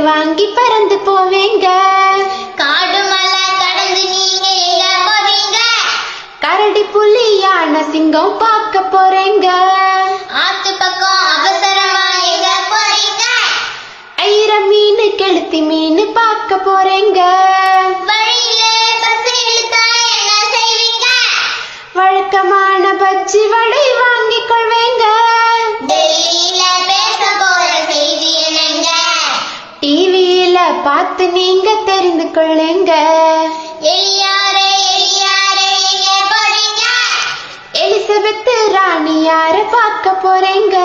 வாங்கி பறந்து போவேங்க. காடு மலை கடந்து நீங்க எங்க போவீங்க? கரடி புலி யானை சிங்கம் பார்க்க போறேங்க. ஆத்து பக்கம் அவசரமா எங்க போறீங்க? ஐர மீன் கெளுத்தி மீன் பார்க்க போறேங்க. வழியில பஸ் இழுத்தா என்ன செய்வீங்க? வழக்கமான பஜ்ஜி வடை வாங்கிக் கொள்வேங்க. டெல்லியில பேச போற செய்தி என்னங்க? டிவியில பார்த்து நீங்க தெரிந்து கொள்ளுங்க. எலியாரே எலியாரே எங்க போறீங்க? எலிசபெத் ராணியார பார்க்க போறேங்க.